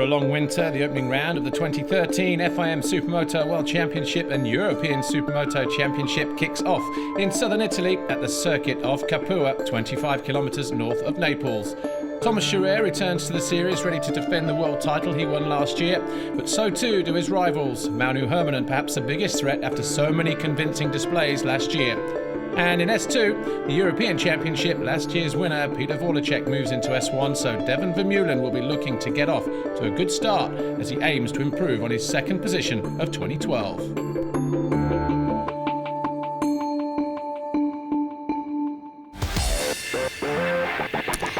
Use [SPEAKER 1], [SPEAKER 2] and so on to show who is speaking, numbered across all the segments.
[SPEAKER 1] a long winter, the opening round of the 2013 FIM Supermoto World Championship and European Supermoto Championship kicks off in southern Italy at the circuit of Capua, 25 kilometres north of Naples. Thomas Chareyre returns to the series ready to defend the world title he won last year, but so too do his rivals. Mauno Hermunen perhaps the biggest threat after so many convincing displays last year. And in S2, the European Championship, last year's winner Peter Vorlacek moves into S1, so Hermunen will be looking to get off to a good start as he aims to improve on his second position of 2012.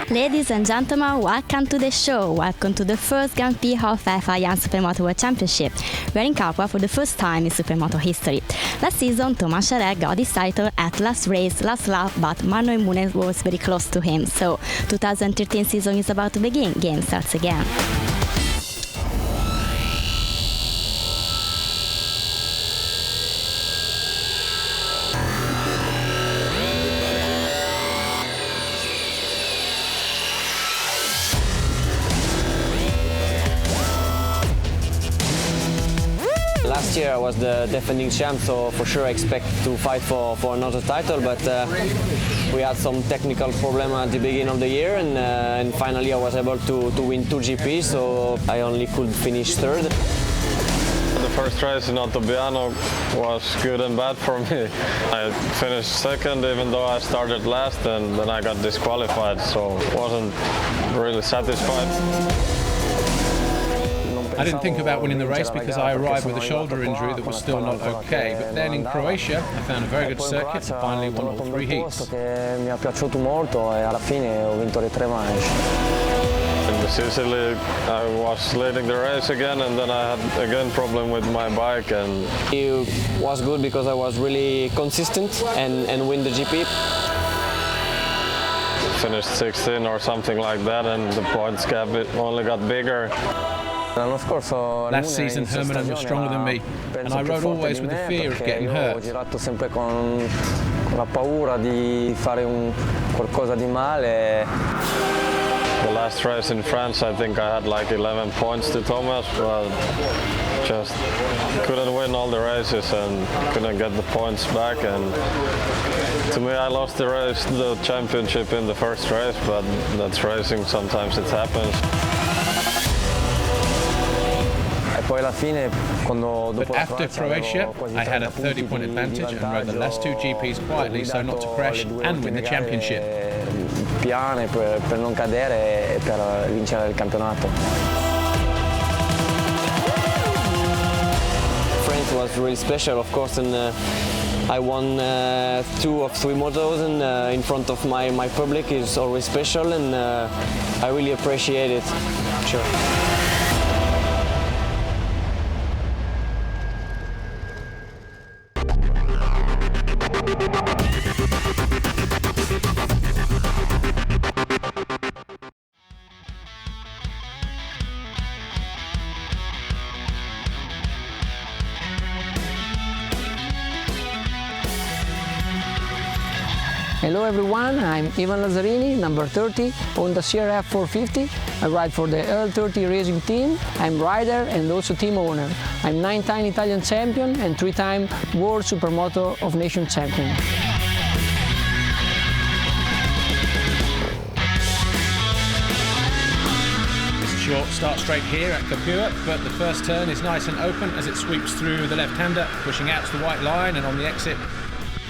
[SPEAKER 2] Ladies and gentlemen, welcome to the show. Welcome to the first Grand Prix of FIM Supermoto World Championship. We are in Capua for the first time in Supermoto history. Last season, Thomas Chareyre got his title at last race, last lap, but Mauno Hermunen was very close to him. So 2013 season is about to begin. Game starts again.
[SPEAKER 3] Last year I was the defending champ, so for sure I expect to fight for another title, but we had some technical problem at the beginning of the year, and finally I was able to win 2 GPs, so I only could finish third.
[SPEAKER 4] The first race in Autobiano was good and bad for me. I finished second even though I started last, and then I got disqualified, so wasn't really satisfied.
[SPEAKER 1] I didn't think about winning the race because I arrived with a shoulder injury that was still not okay. But then in Croatia, I found a very good circuit and finally won all 3 heats.
[SPEAKER 3] Mi è piaciuto molto e alla fine ho vinto le 3 manche.
[SPEAKER 4] In Sicily, I was leading the race again, and then I had again problem with my bike. And
[SPEAKER 3] it was good because I was really consistent and win the GP.
[SPEAKER 4] Finished 16 or something like that, and the points gap only got bigger.
[SPEAKER 1] Last season Hermunen was stronger than me, and I rode always with the fear of getting hurt.
[SPEAKER 3] Sempre con la paura di fare qualcosa di male.
[SPEAKER 4] The last race in France, I think I had like 11 points to Thomas, but just couldn't win all the races and couldn't get the points back. And to me, I lost the race, the championship in the first race, but that's racing, sometimes it happens.
[SPEAKER 1] But after Croatia, I had a 30-point advantage and rode the last 2 GPs quietly so not to crash and win the championship.
[SPEAKER 3] Piane per non cadere e per vincere il campionato. France was really special, of course, and I won 2 of 3 motos, and in front of my public is always special, and I really appreciate it. Sure.
[SPEAKER 5] Hello everyone, I'm Ivan Lazzarini, number 30, on the CRF 450. I ride for the L30 racing team. I'm rider and also team owner. I'm 9-time Italian champion and 3-time World Supermoto of Nations champion.
[SPEAKER 1] Short start straight here at Capua, but the first turn is nice and open as it sweeps through the left-hander, pushing out to the white line, and on the exit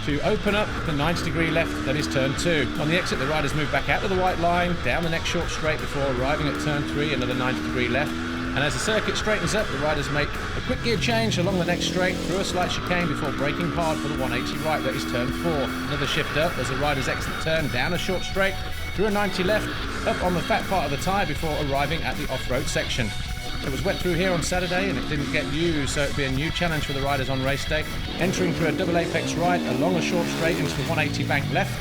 [SPEAKER 1] to open up the 90-degree left, that is turn 2. On the exit, the riders move back out to the white line, down the next short straight before arriving at turn 3, another 90-degree left. And as the circuit straightens up, the riders make a quick gear change along the next straight, through a slight chicane before braking hard for the 180 right, that is turn 4. Another shift up as the riders exit the turn, down a short straight, through a 90 left, up on the fat part of the tyre before arriving at the off-road section. It was wet through here on Saturday and it didn't get used, so it'd be a new challenge for the riders on race day. Entering through a double apex right, along a short straight into the 180 bank left.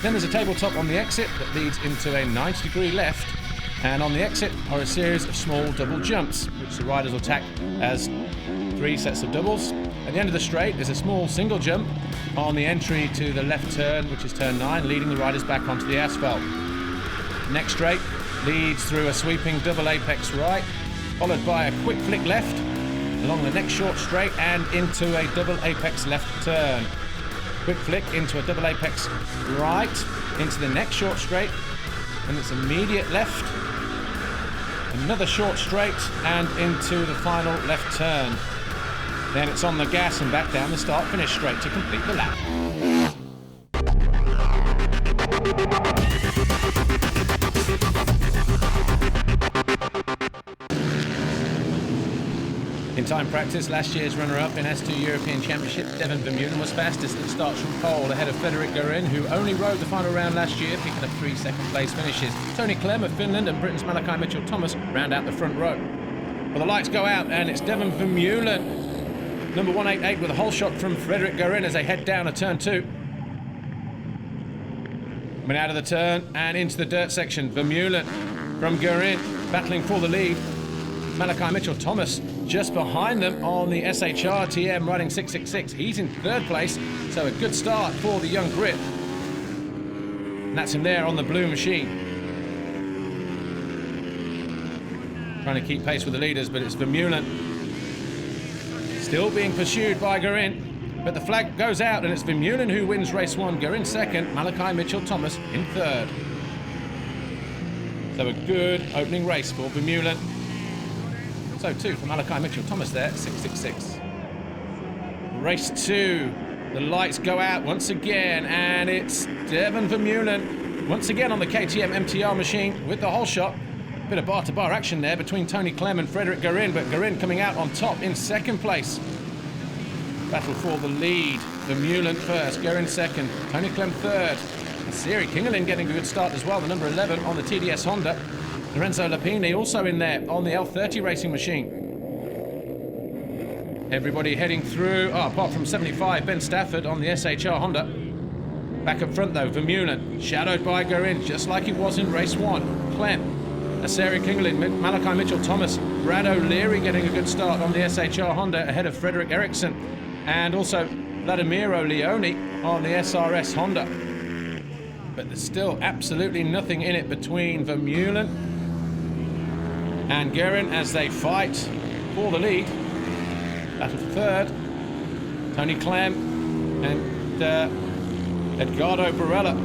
[SPEAKER 1] Then there's a tabletop on the exit that leads into a 90-degree left. And on the exit are a series of small double jumps, which the riders will tack as 3 sets of doubles. At the end of the straight is a small single jump on the entry to the left turn, which is turn 9, leading the riders back onto the asphalt. Next straight leads through a sweeping double apex right, followed by a quick flick left along the next short straight and into a double apex left turn. Quick flick into a double apex right, into the next short straight, and it's immediate left, another short straight, and into the final left turn. Then it's on the gas and back down the start-finish straight to complete the lap. In time practice, last year's runner-up in S2 European Championship, Devon Vermeulen was fastest at the starts from pole, ahead of Frederic Guerin, who only rode the final round last year, picking up 3 second-place finishes. Tony Clem of Finland and Britain's Malachi Mitchell-Thomas round out the front row. Well, the lights go out, and it's Devon Vermeulen, number 188, with a hole shot from Frederic Guerin as they head down a turn 2. Coming out of the turn and into the dirt section, Vermeulen from Guerin battling for the lead. Malachi Mitchell-Thomas just behind them on the SHR TM riding 666. He's in third place, so a good start for the young Brit. And that's him there on the blue machine. Trying to keep pace with the leaders, but it's Vermeulen still being pursued by Guerin. But the flag goes out, and it's Vermeulen who wins race 1, Guerin second, Malachi Mitchell-Thomas in third. So a good opening race for Vermeulen. So too for Malachi Mitchell-Thomas there, 666. Race 2, the lights go out once again, and it's Devon Vermeulen once again on the KTM MTR machine with the hole shot. Bit of bar-to-bar action there between Tony Clem and Frederic Guerin, but Guerin coming out on top in second place. Battle for the lead. Vermeulen first, Guerin second, Tony Clem third. And Thierry Kingelin getting a good start as well, the number 11 on the TDS Honda. Lorenzo Lapini also in there on the L30 racing machine. Everybody heading through, apart from 75, Ben Stafford on the SHR Honda. Back up front though, Vermeulen, shadowed by Guerin, just like he was in race 1. Clem, Thierry Kingelin, Malachi Mitchell-Thomas, Brad O'Leary getting a good start on the SHR Honda ahead of Frederick Eriksson, and also Vladimiro Leone on the SRS Honda. But there's still absolutely nothing in it between Vermeulen and Guerin as they fight for the lead. Battle for third, Tony Clem and Edgardo Barella.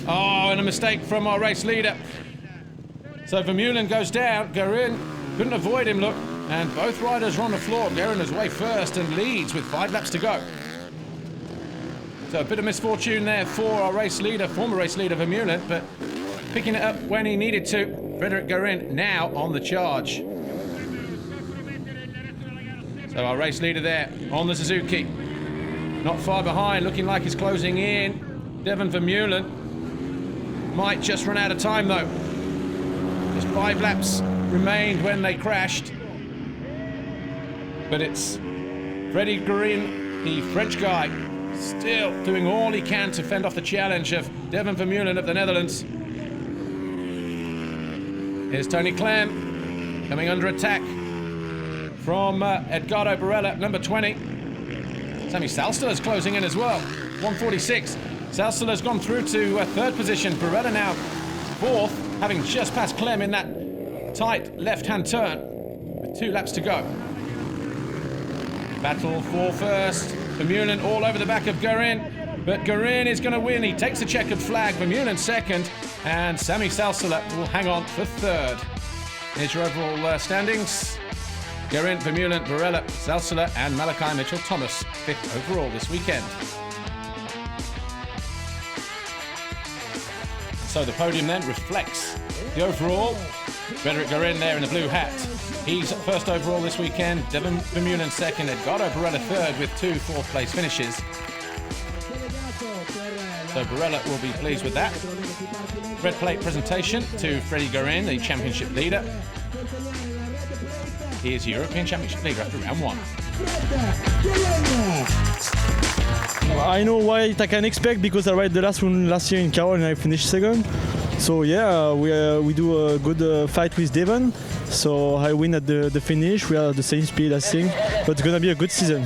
[SPEAKER 1] Oh, and a mistake from our race leader. So Vermeulen goes down, Guerin couldn't avoid him, look, and both riders are on the floor. Guerin is way first and leads with 5 laps to go. So a bit of misfortune there for our race leader, former race leader Vermeulen, but picking it up when he needed to. Frederic Guerin now on the charge. So our race leader there on the Suzuki. Not far behind, looking like he's closing in. Devon Vermeulen might just run out of time though. Just 5 laps remained when they crashed. But it's Freddy Guerin, the French guy, still doing all he can to fend off the challenge of Devon Vermeulen of the Netherlands. Here's Tony Clem coming under attack from Edgardo Barella, number 20. Sammy Salster's closing in as well, 146. Salster's gone through to third position. Barella now fourth, having just passed Clem in that tight left-hand turn with 2 laps to go. Battle for first. Vermeulen all over the back of Guerin, but Guerin is going to win. He takes the checkered flag. Vermeulen second, and Sammy Salsala will hang on for third. Here's your overall standings. Guerin, Vermeulen, Barella, Salsala, and Malachi Mitchell-Thomas, 5th overall this weekend. So the podium then reflects the overall. Frederic Guerin there in the blue hat. He's first overall this weekend. Devon Vermeulen second. Edgardo Barella third with 2 4th-place finishes. So Barella will be pleased with that. Red plate presentation to Freddy Guerin, the championship leader. He is European Championship leader after round 1.
[SPEAKER 6] I know what I can expect because I ride the last one last year in Carol and I finished second. So yeah, we do a good fight with Devon. So I win at the finish. We are at the same speed, I think, but it's gonna be a good season.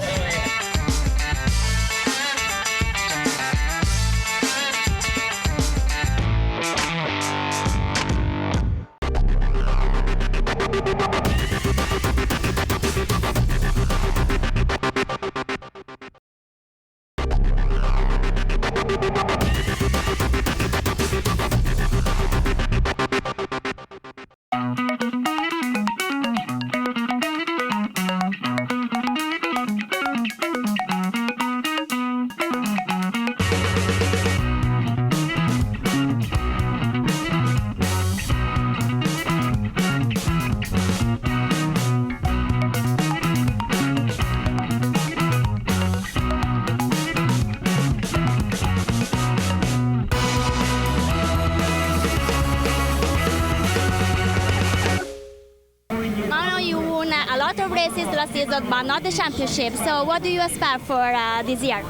[SPEAKER 2] races last season, but not the championship. So what do you expect for this year?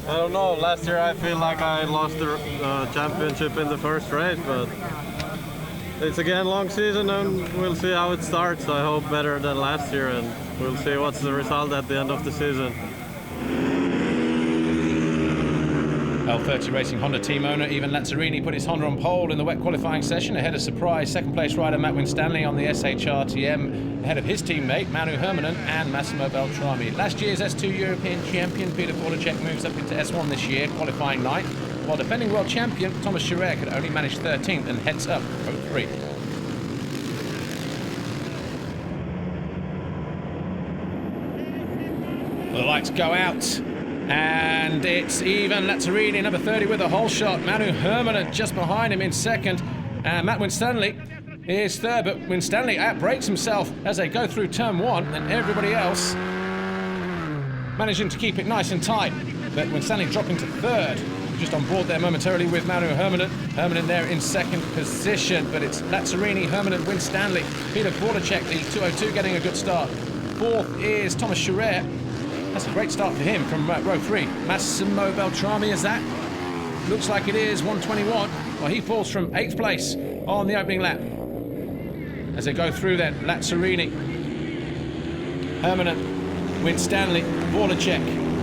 [SPEAKER 4] I don't know. Last year I feel like I lost the championship in the first race, but it's again long season and we'll see how it starts. I hope better than last year, and we'll see what's the result at the end of the season.
[SPEAKER 1] L30 Racing Honda team owner Ivan Lazzarini put his Honda on pole in the wet qualifying session ahead of surprise second place rider Matt Winstanley on the SHRTM, ahead of his teammate Manu Hermunen and Massimo Beltrami. Last year's S2 European champion Peter Voracek moves up into S1 this year, qualifying 9th, while defending world champion Thomas Chareyre could only manage 13th and heads up 03. The lights go out. And it's Ivan Lazzarini, number 30, with a hole shot. Manu Hermunen just behind him in second. And Matt Winstanley is third, but Winstanley outbrakes himself as they go through turn 1, and everybody else managing to keep it nice and tight. But Winstanley dropping to third, just on board there momentarily with Manu Hermunen. Hermunen there in second position, but it's Lazzarini, Hermunen, Winstanley. Peter Voracek, the 202, getting a good start. Fourth is Thomas Chareyre. That's a great start for him from row 3. Massimo Beltrami, is that? Looks like it is, 121. Well, he falls from 8th place on the opening lap. As they go through then, Lazzarini, Hermunen, Winstanley, Voracek.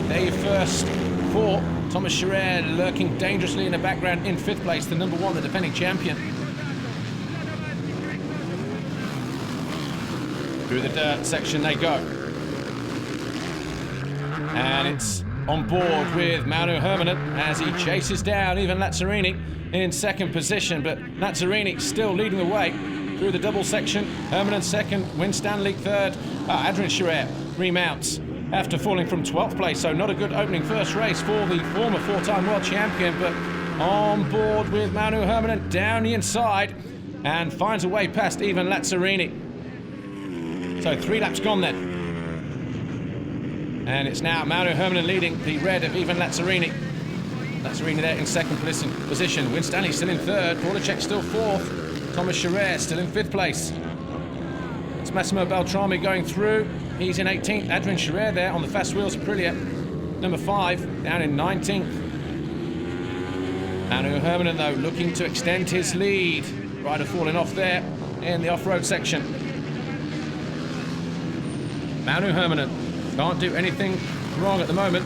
[SPEAKER 1] They first 4. Thomas Chareyre lurking dangerously in the background in 5th place, the number 1, the defending champion. Through the dirt section they go. And it's on board with Mauno Hermunen as he chases down Ivan Lazzarini in second position, but Lazzarini still leading the way through the double section. Hermunen second, Winstanley third. Adrien Chareyre remounts after falling from 12th place, so not a good opening first race for the former 4-time world champion, but on board with Mauno Hermunen down the inside and finds a way past Ivan Lazzarini. So 3 laps gone then. And it's now Mauno Hermunen leading the red of Ivan Lazzarini. Lazzarini there in second position. Winstanley still in third. Voracek still 4th. Thomas Chareyre still in 5th place. It's Massimo Beltrami going through. He's in 18th. Adrien Chareyre there on the fast wheels of Aprilia. Number 5 down in 19th. Mauno Hermunen though looking to extend his lead. Rider falling off there in the off-road section. Mauno Hermunen can't do anything wrong at the moment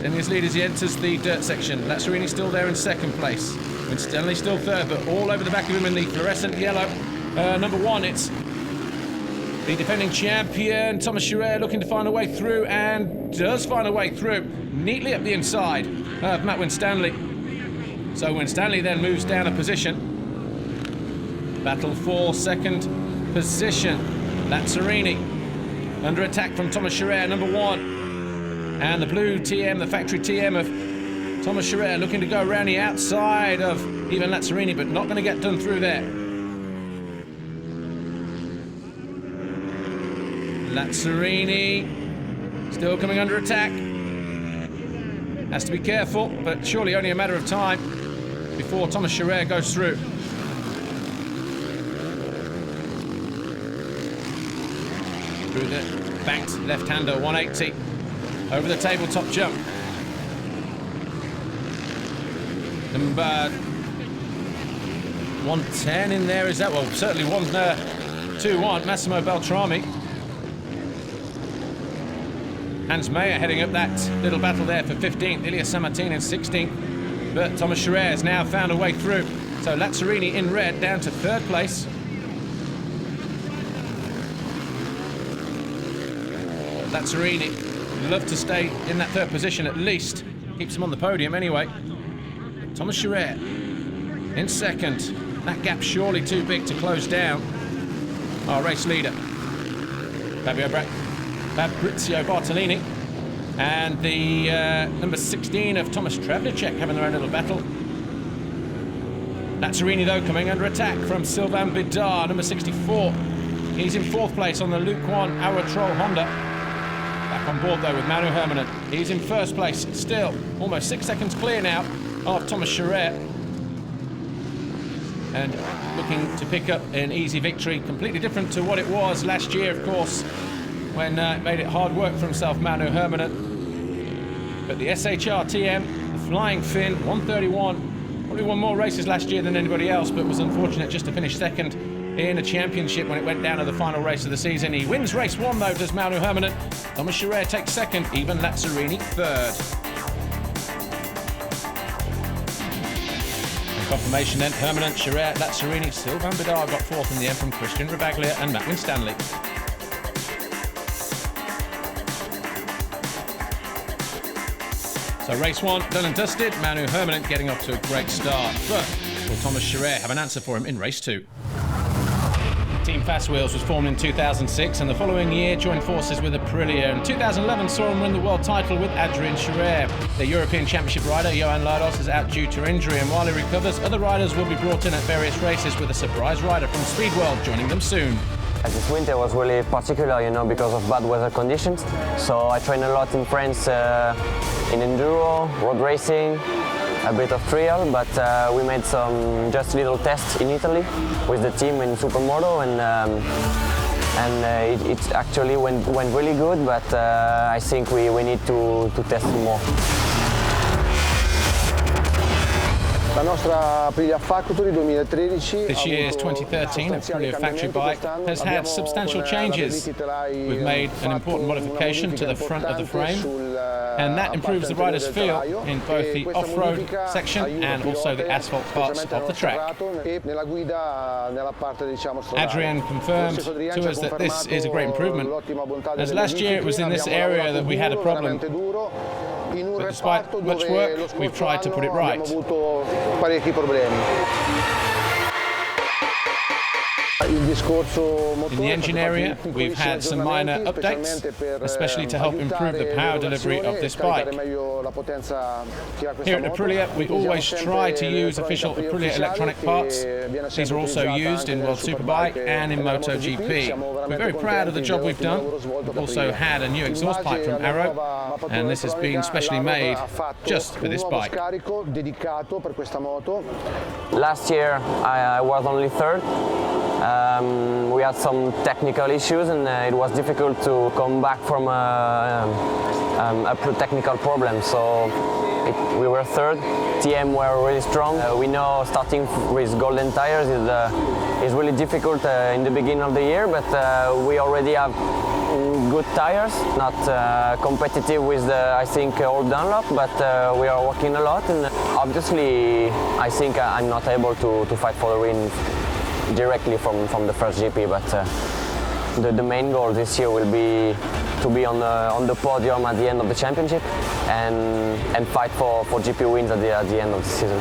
[SPEAKER 1] in his lead as he enters the dirt section. Lazzarini still there in second place. Winstanley still third, but all over the back of him in the fluorescent yellow. Number 1, it's the defending champion, Thomas Chareyre, looking to find a way through, and does find a way through, neatly up the inside of Matt Winstanley. So Winstanley then moves down a position. Battle for second position. Lazzarini under attack from Thomas Chareyre, number 1. And the blue TM, the factory TM of Thomas Chareyre, looking to go around the outside of Ivan Lazzarini, but not going to get done through there. Lazzarini still coming under attack. Has to be careful, but surely only a matter of time before Thomas Chareyre goes through. Through the banked left-hander, 180. Over the tabletop jump. Number 110 in there, is that? Well, certainly 1-2-1, Massimo Beltrami. Hans Meyer heading up that little battle there for 15th, Ilya Sammartin in 16th. But Thomas Chareyre has now found a way through. So Lazzarini in red down to 3rd place. Lazzarini would love to stay in that 3rd position at least. Keeps him on the podium anyway. Thomas Chareyre in 2nd. That gap surely too big to close down. Our race leader, Fabrizio Bartolini. And the number 16 of Thomas Trevnicek having their own little battle. Lazzarini though coming under attack from Sylvain Bidard, number 64. He's in 4th place on the Luke-1 Aerotrol Honda. Back on board though with Mauno Hermunen. He's in 1st place still, almost 6 seconds clear now of Thomas Chareyre. And looking to pick up an easy victory, completely different to what it was last year, of course. when it made it hard work for himself, Mauno Hermunen. But the SHR TM, the Flying Finn, 131, probably won more races last year than anybody else, but was unfortunate just to finish second in a championship when it went down to the final race of the season. He wins race one, though, does Mauno Hermunen. Thomas Chareyre takes second, Ivan Lazzarini third. Confirmation then, Hermunen, Chareyre, Lazzarini, Sylvain Bidard got fourth in the end from Christian Ravaglia and Matt Winstanley. So race one done and dusted, Mauno Hermunen getting off to a great start. But will Thomas Chareyre have an answer for him in race two? Team Fast Wheels was formed in 2006 and the following year joined forces with Aprilia. In 2011 saw him win the world title with Adrien Chareyre. The European Championship rider Johan Lados is out due to injury, and while he recovers, other riders will be brought in at various races, with a surprise rider from Speed World joining them soon.
[SPEAKER 3] This winter was really particular, you know, because of bad weather conditions. So I trained a lot in France in enduro, road racing, a bit of trial, but we made some just little tests in Italy with the team in Supermoto, and it actually went really good, but I think we need to test more.
[SPEAKER 7] La nostra Aprilia Factory 2013.
[SPEAKER 1] This year's 2013 Aprilia factory bike has had substantial changes. We've made an important modification to the front of the frame, and that improves the rider's feel in both the off-road section and also the asphalt parts of the track. Adrien confirmed to us that this is a great improvement, as last year it was in this area that we had a problem. But despite much work, we've tried to put it right. In the engine area, we've had some minor updates, especially to help improve the power delivery of this bike. Here at Aprilia, we always try to use official Aprilia electronic parts. These are also used in World Superbike and in MotoGP. We're very proud of the job we've done. We've also had a new exhaust pipe from Arrow, and this has been specially made just for this bike.
[SPEAKER 3] Last year, I was only third. We had some technical issues, and it was difficult to come back from a technical problem. So we were third. TM were really strong. We know starting with golden tires is really difficult in the beginning of the year, but we already have good tires. Not competitive with the, I think, old Dunlop, but we are working a lot. And obviously, I think I'm not able to fight for the win directly from the first GP, but the main goal this year will be to be on the podium at the end of the championship and fight for GP wins at the end of the season.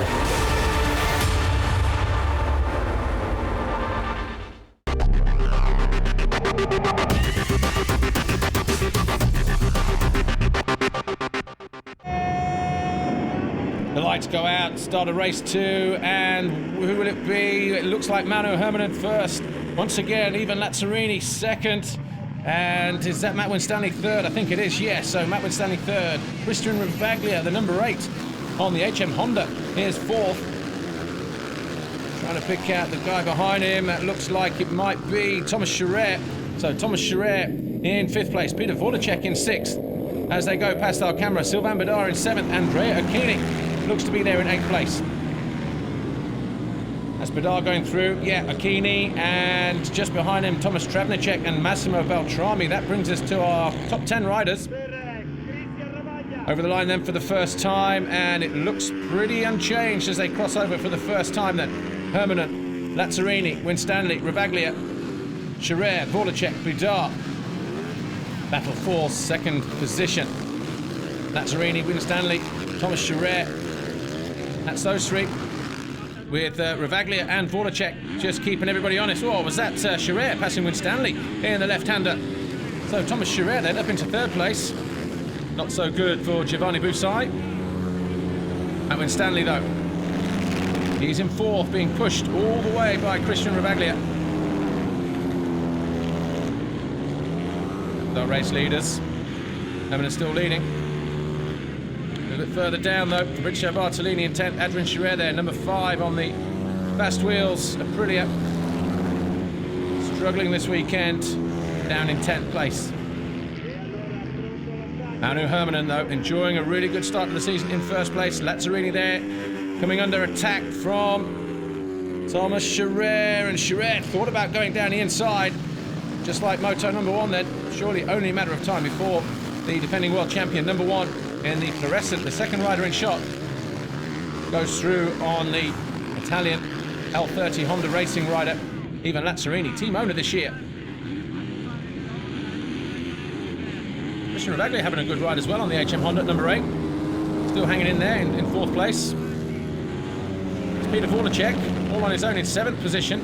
[SPEAKER 1] The lights go out, start of race two, and who will it be? It looks like Mauno Hermunen first. Once again, Ivan Lazzarini second. And is that Matt Winstanley third? I think it is, yes. So Matt Winstanley third. Christian Ravaglia, the number 8 on the HM Honda, is fourth. Trying to pick out the guy behind him. That looks like it might be Thomas Chareyre. So Thomas Chareyre in 5th place. Peter Voracek in 6th. As they go past our camera, Sylvain Bidard in 7th. Andrea Acchini looks to be there in 8th place. That's Bidard going through. Yeah, Acchini, and just behind him, Thomas Travnicek and Massimo Beltrami. That brings us to our top 10 riders. Over the line then for the first time, and it looks pretty unchanged as they cross over for the first time then. Hermunen, Lazzarini, Winstanley, Ravaglia, Chareyre, Voracek, Bidard. Battle for second position. Lazzarini, Winstanley, Thomas Chareyre. That's those three, with Ravaglia and Voracek just keeping everybody honest. Oh, was that Chareyre passing Winstanley in the left-hander? So Thomas Chareyre then up into 3rd place. Not so good for Giovanni Busai. And Winstanley though, he's in 4th, being pushed all the way by Christian Ravaglia. The race leaders, Hermunen still leading. A bit further down though, Fabrizio Bartolini in 10th, Adrien Chareyre there, number 5 on the fast wheels. Aprilia struggling this weekend, down in 10th place. Mauno Hermunen, though, enjoying a really good start to the season in first place. Lazzarini there, coming under attack from Thomas Chareyre, and Chareyre thought about going down the inside, just like Moto number 1 then. Surely only a matter of time before the defending world champion number 1 in the fluorescent, the second rider in shot, goes through on the Italian L30 Honda racing rider, Ivan Lazzarini, team owner this year. Ravaglia having a good ride as well on the HM Honda, number 8. Still hanging in there in 4th place. It's Peter Vorlacek, all on his own in 7th position.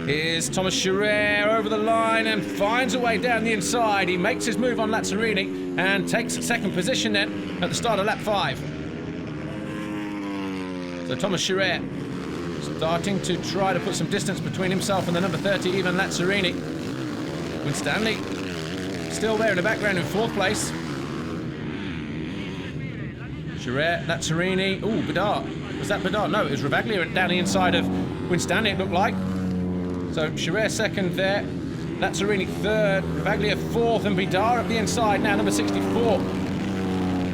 [SPEAKER 1] Here's Thomas Chareyre over the line and finds a way down the inside. He makes his move on Lazzarini and takes 2nd position then at the start of lap 5. So Thomas Chareyre starting to try to put some distance between himself and the number 30, Ivan Lazzarini. Winstanley still there in the background in 4th place. Chareyre, Lazzarini, ooh, Bedard. Was that Bedard? No, it was Ravaglia down the inside of Winstanley, it looked like. So Chareyre 2nd there, Lazzarini 3rd, Ravaglia 4th, and Bedard at the inside now, number 64.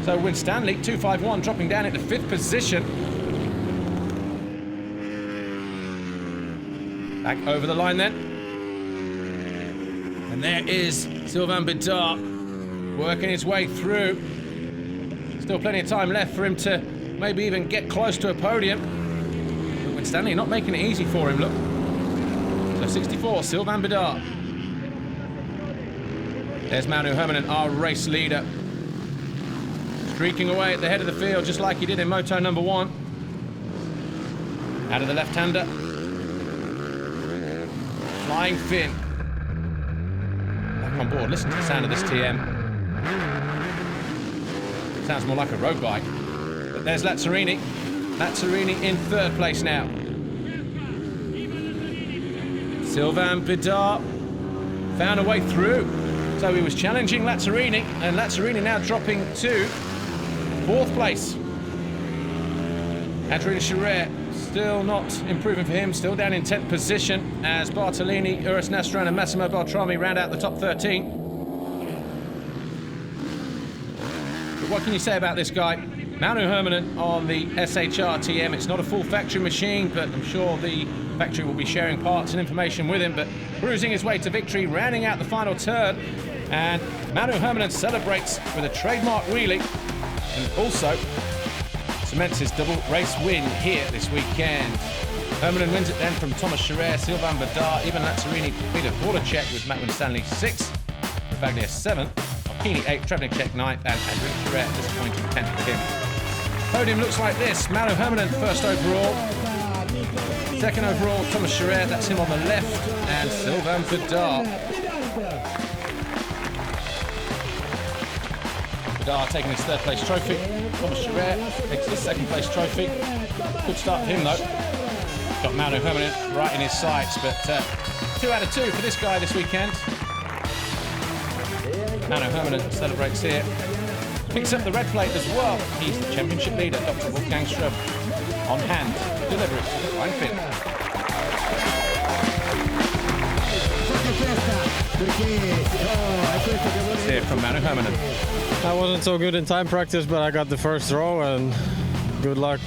[SPEAKER 1] So Winstanley, 251, dropping down into 5th position. Back over the line then. And there is Sylvain Bedard working his way through. Still plenty of time left for him to maybe even get close to a podium. But Winstanley not making it easy for him, look. So 64, Sylvain Bedard. There's Mauno Hermunen, our race leader. Streaking away at the head of the field just like he did in Moto number 1. Out of the left-hander. Flying Finn. On board, listen to the sound of this TM. Sounds more like a road bike. But there's Lazzarini. Lazzarini in 3rd place now. Sylvain Bedard found a way through. So he was challenging Lazzarini, and Lazzarini now dropping to 4th place. Adrien Chareyre still not improving for him, still down in 10th position as Bartolini, Urs Nastran and Massimo Beltrami round out the top 13. But what can you say about this guy? Mauno Hermunen on the SHR TM. It's not a full factory machine, but I'm sure the factory will be sharing parts and information with him, but cruising his way to victory, rounding out the final turn. And Mauno Hermunen celebrates with a trademark wheelie and also cements his double race win here this weekend. Hermunen wins it then from Thomas Chareyre, Sylvain Bedard, Ivan Lazzarini, Peter Vorlacek with Matt Winstanley 6th, Ravaglia 7th, Alpini 8th, Trebnicek 9th, and Adrien Chareyre disappointing 10th for him. Podium looks like this: Mauno Hermunen 1st overall, 2nd overall Thomas Chareyre, that's him on the left, and Sylvain Bedard. Bedard taking his 3rd place trophy. Thomas Chareyre takes his 2nd place trophy. Good start for him though. Got Mauno Hermunen right in his sights, but 2 out of 2 for this guy this weekend. Mauno Hermunen celebrates here. Picks up the red plate as well. He's the championship leader, Dr. Wolfgang Strub, on hand to deliver it to the flying Finn. Let's hear from Mauno Hermunen.
[SPEAKER 4] I wasn't so good in time practice, but I got the first row, and good luck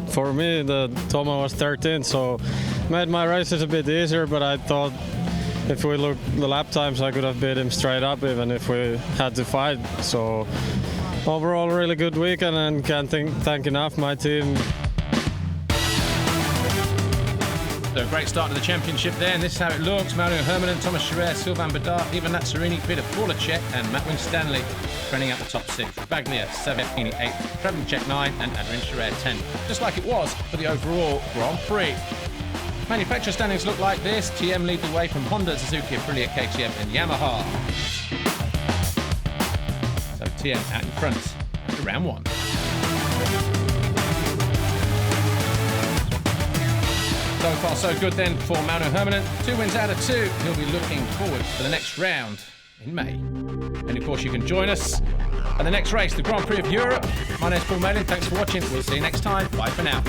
[SPEAKER 4] for me. The Thomas was 13th, so made my races a bit easier, but I thought if we look the lap times, I could have beat him straight up even if we had to fight. So overall, really good weekend, and can't thank enough my team.
[SPEAKER 1] So a great start to the championship there, and this is how it looks. Mauno Hermunen, Thomas Chareyre, Sylvain Bedard, Ivan Lazzarini, Peter Vorlacek, and Matt Winstanley trending out the top 6. Ravaglia 7th, Alpini 8th, Trebnicek 9th, and Adrien Chareyre 10th. Just like it was for the overall Grand Prix. Manufacturer standings look like this. TM lead the way from Honda, Suzuki, Aprilia, KTM, and Yamaha. So TM out in front after round 1. So far so good then for Mauno Hermunen. 2 wins out of 2. He'll be looking forward to the next round in May. And of course you can join us at the next race, the Grand Prix of Europe. My name's Paul Malin. Thanks for watching. We'll see you next time. Bye for now.